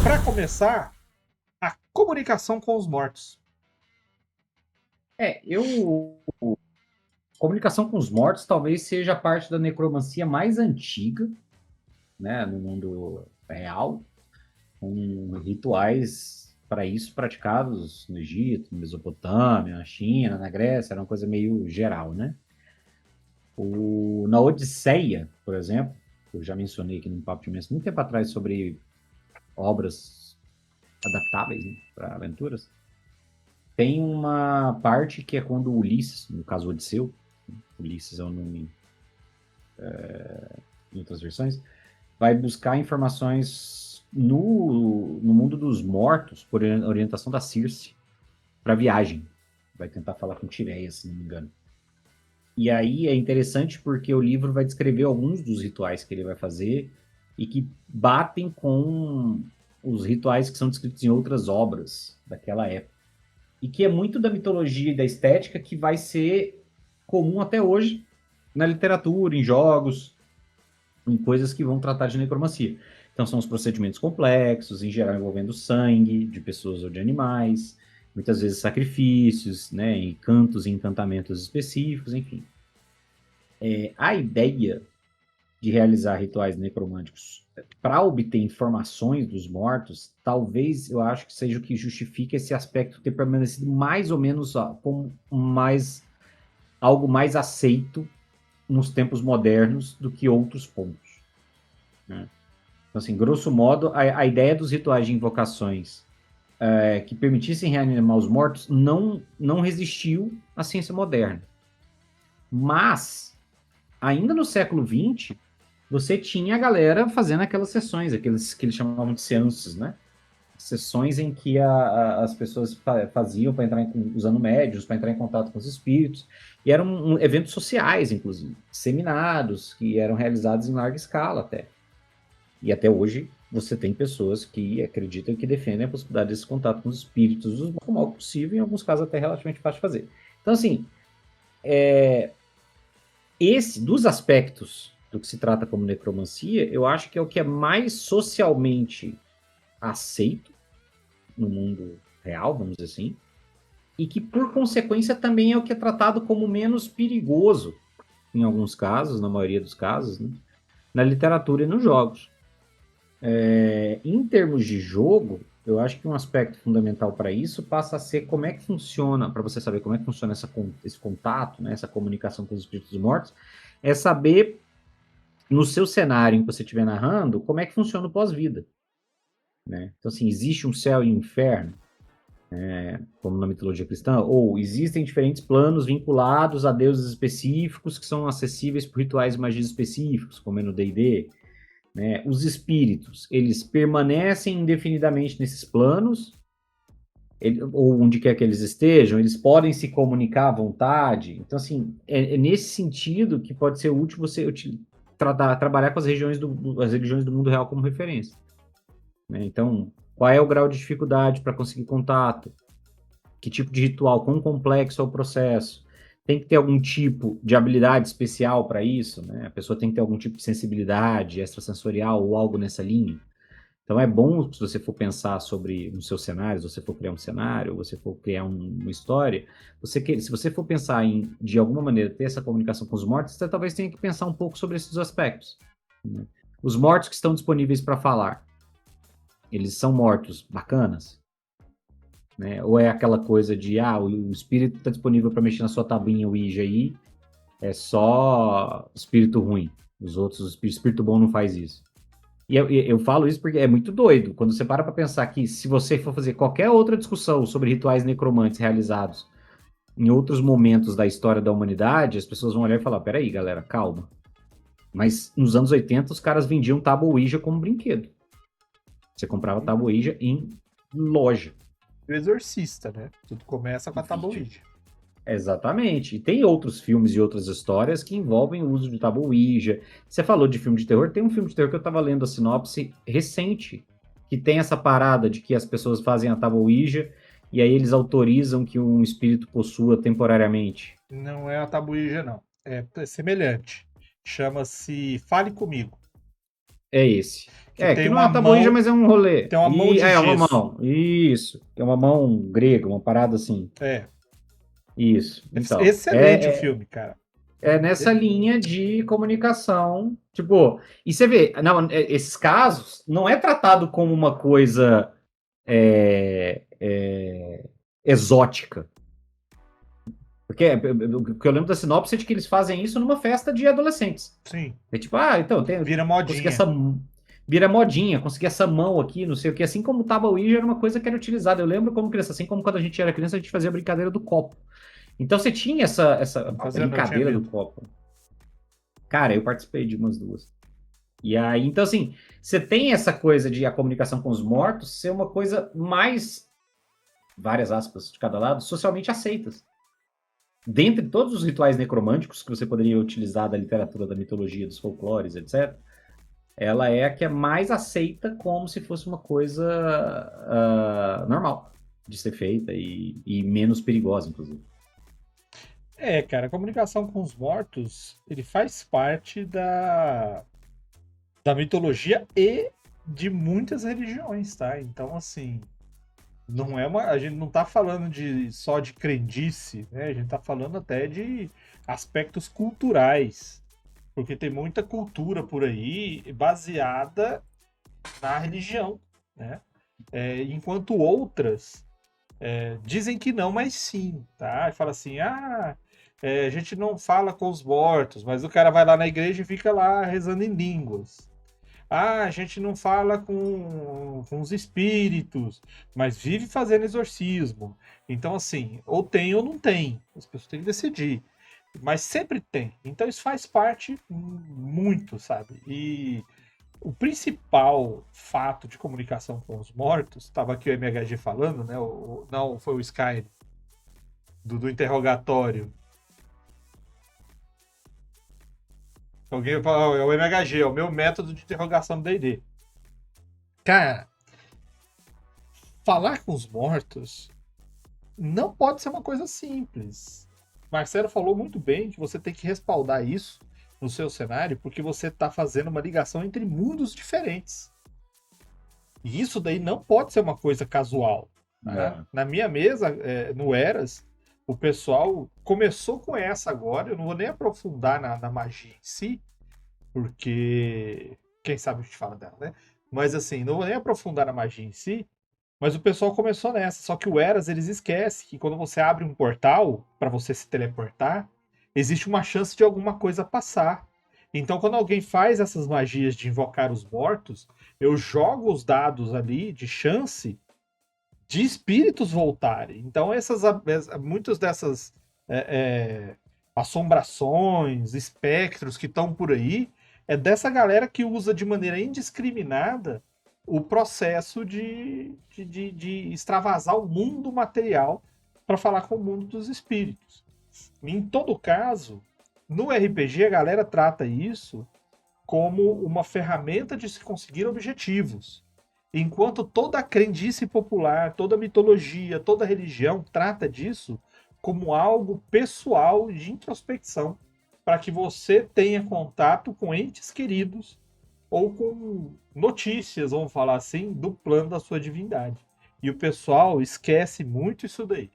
Para começar, a comunicação com os mortos. Eu. Comunicação com os mortos talvez seja a parte da necromancia mais antiga, né, no mundo real, com rituais para isso praticados no Egito, na Mesopotâmia, na China, na Grécia, era uma coisa meio geral, né? Na Odisseia, por exemplo, eu já mencionei aqui num papo de muito tempo atrás sobre obras adaptáveis, né, para aventuras. Tem uma parte que é quando Ulisses, no caso Odisseu, Ulisses é o nome em outras versões, vai buscar informações no mundo dos mortos, por orientação da Circe, para viagem. Vai tentar falar com Tireia, se não me engano. E aí é interessante porque o livro vai descrever alguns dos rituais que ele vai fazer e que batem com os rituais que são descritos em outras obras daquela época. E que é muito da mitologia e da estética que vai ser comum até hoje na literatura, em jogos, em coisas que vão tratar de necromancia. Então são os procedimentos complexos, em geral envolvendo sangue de pessoas ou de animais, muitas vezes sacrifícios, né, e cantos e encantamentos específicos, enfim. A ideia de realizar rituais necromânticos para obter informações dos mortos, talvez eu acho que seja o que justifica esse aspecto ter permanecido mais ou menos como algo mais aceito nos tempos modernos do que outros pontos, né? Então, assim, grosso modo, a ideia dos rituais de invocações que permitissem reanimar os mortos não resistiu à ciência moderna. Mas, ainda no século XX, você tinha a galera fazendo aquelas sessões, aqueles que eles chamavam de seances, né? Sessões em que as pessoas faziam para entrar usando médios, para entrar em contato com os espíritos. E eram eventos sociais, inclusive, seminários que eram realizados em larga escala até. E até hoje você tem pessoas que acreditam e que defendem a possibilidade desse contato com os espíritos o mais possível, em alguns casos até relativamente fácil de fazer. Então, assim, esse dos aspectos do que se trata como necromancia, eu acho que é o que é mais socialmente aceito no mundo real, vamos dizer assim, e que por consequência também é o que é tratado como menos perigoso em alguns casos, na maioria dos casos, né, na literatura e nos jogos. Em termos de jogo, eu acho que um aspecto fundamental para isso passa a ser como é que funciona, para você saber como é que funciona esse contato, né, essa comunicação com os espíritos mortos, é saber no seu cenário em que você estiver narrando, como é que funciona o pós-vida, né? Então, assim, existe um céu e um inferno, como na mitologia cristã, ou existem diferentes planos vinculados a deuses específicos que são acessíveis por rituais e magias específicos, como é no D&D, né? Os espíritos, eles permanecem indefinidamente nesses planos, ou onde quer que eles estejam, eles podem se comunicar à vontade. Então, assim, é nesse sentido que pode ser útil você trabalhar com as religiões do mundo real como referência, né? Então, qual é o grau de dificuldade para conseguir contato? Que tipo de ritual? Quão complexo é o processo? Tem que ter algum tipo de habilidade especial para isso, né? A pessoa tem que ter algum tipo de sensibilidade extrasensorial ou algo nessa linha. Então é bom, se você for pensar sobre os seus cenários, se você for criar um cenário, ou você for criar uma história, se você for pensar em, de alguma maneira, ter essa comunicação com os mortos, você talvez tenha que pensar um pouco sobre esses aspectos, né? Os mortos que estão disponíveis para falar, eles são mortos bacanas, né? Ou é aquela coisa de, o espírito está disponível para mexer na sua tabuinha Ouija aí, é só espírito ruim. Os outros, o espírito bom não faz isso. E eu falo isso porque é muito doido. Quando você para pensar que se você for fazer qualquer outra discussão sobre rituais necromantes realizados em outros momentos da história da humanidade, as pessoas vão olhar e falar, peraí, galera, calma. Mas nos anos 80, os caras vendiam tábua Ouija como brinquedo. Você comprava tábua Ouija em loja. O Exorcista, né? Tudo começa com a tabuinha. Exatamente. E tem outros filmes e outras histórias que envolvem o uso de tábua Ouija. Você falou de filme de terror, tem um filme de terror que eu tava lendo a sinopse recente, que tem essa parada de que as pessoas fazem a tábua Ouija e aí eles autorizam que um espírito possua temporariamente. Não é a tabuinha, não. É semelhante. Chama-se Fale Comigo. É esse. Que Que tem não é uma uma tabuinha, mão, mas é um rolê. tem uma mão de É uma gesso. mão. Isso. É uma mão grega, uma parada assim. É. Isso. Então, Excelente o filme, cara. é nessa linha de comunicação. Tipo, e você vê, não, esses casos não é tratado como uma coisa exótica. Porque o que eu lembro da sinopse é de que eles fazem isso numa festa de adolescentes. Sim. É tipo, então, Vira consegui modinha. essa. Vira modinha, consegui essa mão aqui, não sei o que. Assim como o Taba Ouija era uma coisa que era utilizada. Eu lembro como criança, assim como quando a gente era criança, a gente fazia a brincadeira do copo. Então você tinha essa Tá fazendo, eu tinha brincadeira do medo. copo. Cara, eu participei de umas duas. E aí, então, assim, você tem essa coisa de a comunicação com os mortos ser uma coisa mais, várias aspas de cada lado, socialmente aceitas. Dentre todos os rituais necromânticos que você poderia utilizar da literatura, da mitologia, dos folclores, etc., ela é a que é mais aceita como se fosse uma coisa normal de ser feita e menos perigosa, inclusive. Cara, a comunicação com os mortos, ele faz parte da mitologia e de muitas religiões, tá? Então, assim, não é a gente não tá falando só de crendice, né? A gente tá falando até de aspectos culturais, porque tem muita cultura por aí baseada na religião, né? Enquanto outras dizem que não, mas sim, tá? E fala assim, a gente não fala com os mortos, mas o cara vai lá na igreja e fica lá rezando em línguas. A gente não fala com os espíritos, mas vive fazendo exorcismo. Então, assim, ou tem ou não tem. As pessoas têm que decidir. Mas sempre tem. Então, isso faz parte muito, sabe? E o principal fato de comunicação com os mortos, estava aqui o MHG falando, né? Não, foi o Skyrim, do interrogatório. Alguém fala, é o MHG, é o meu método de interrogação do D&D. Cara, falar com os mortos não pode ser uma coisa simples. Marcelo falou muito bem que você tem que respaldar isso no seu cenário, porque você está fazendo uma ligação entre mundos diferentes. E isso daí não pode ser uma coisa casual. Tá? Na minha mesa, no Eras, o pessoal começou com essa agora. Eu não vou nem aprofundar na magia em si, porque quem sabe a gente fala dela, né? Mas assim, não vou nem aprofundar na magia em si, mas o pessoal começou nessa. Só que o Eras, eles esquecem que quando você abre um portal para você se teleportar, existe uma chance de alguma coisa passar. Então, quando alguém faz essas magias de invocar os mortos, eu jogo os dados ali de chance de espíritos voltarem. Então, muitas dessas assombrações, espectros que estão por aí, é dessa galera que usa de maneira indiscriminada o processo de extravasar o mundo material para falar com o mundo dos espíritos. Em todo caso, no RPG a galera trata isso como uma ferramenta de se conseguir objetivos. Enquanto toda a crendice popular, toda a mitologia, toda a religião trata disso como algo pessoal de introspecção, para que você tenha contato com entes queridos ou com notícias, vamos falar assim, do plano da sua divindade. E o pessoal esquece muito isso daí.